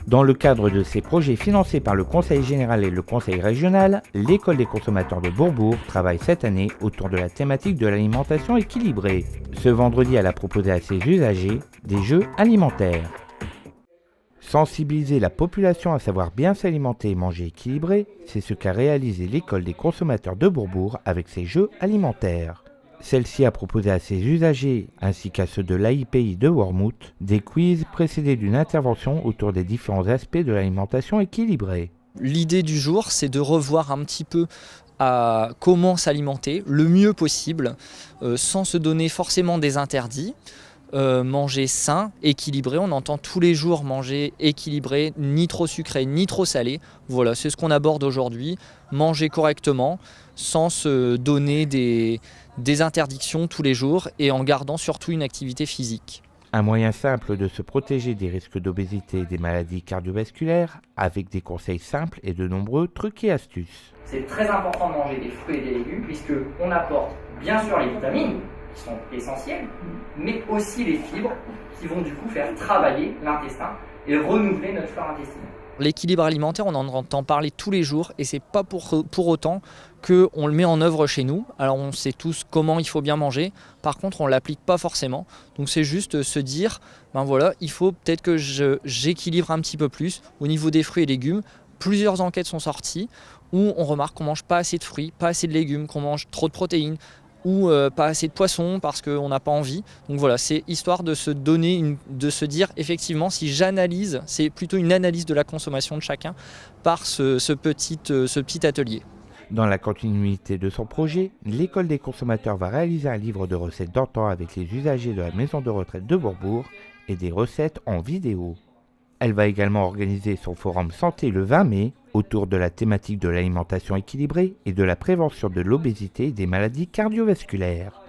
Dans le cadre de ces projets financés par le Conseil général et le Conseil régional, l'École des consommateurs de Bourbourg travaille cette année autour de la thématique de l'alimentation équilibrée. Ce vendredi, elle a proposé à ses usagers des jeux alimentaires. Sensibiliser la population à savoir bien s'alimenter et manger équilibré, c'est ce qu'a réalisé l'École des consommateurs de Bourbourg avec ses jeux alimentaires. Celle-ci a proposé à ses usagers, ainsi qu'à ceux de l'AIPI de Wormhout, des quiz précédés d'une intervention autour des différents aspects de l'alimentation équilibrée. L'idée du jour, c'est de revoir un petit peu à comment s'alimenter le mieux possible, sans se donner forcément des interdits. Manger sain, équilibré, on entend tous les jours manger équilibré, ni trop sucré, ni trop salé. Voilà, c'est ce qu'on aborde aujourd'hui, manger correctement, sans se donner des interdictions tous les jours et en gardant surtout une activité physique. Un moyen simple de se protéger des risques d'obésité et des maladies cardiovasculaires, avec des conseils simples et de nombreux trucs et astuces. C'est très important de manger des fruits et des légumes puisqu'on apporte bien sûr les vitamines qui sont essentielles, mais aussi les fibres qui vont du coup faire travailler l'intestin et renouveler notre flore intestinale. L'équilibre alimentaire, on en entend parler tous les jours et c'est pas pour autant qu'on le met en œuvre chez nous. Alors on sait tous comment il faut bien manger, par contre on ne l'applique pas forcément. Donc c'est juste se dire, ben voilà, il faut peut-être que j'équilibre un petit peu plus au niveau des fruits et légumes. Plusieurs enquêtes sont sorties où on remarque qu'on ne mange pas assez de fruits, pas assez de légumes, qu'on mange trop de protéines, ou pas assez de poissons parce qu'on n'a pas envie. Donc voilà, c'est histoire de se donner, de se dire effectivement si j'analyse, c'est plutôt une analyse de la consommation de chacun par ce petit atelier. Dans la continuité de son projet, l'École des consommateurs va réaliser un livre de recettes d'antan avec les usagers de la maison de retraite de Bourbourg et des recettes en vidéo. Elle va également organiser son forum santé le 20 mai autour de la thématique de l'alimentation équilibrée et de la prévention de l'obésité et des maladies cardiovasculaires.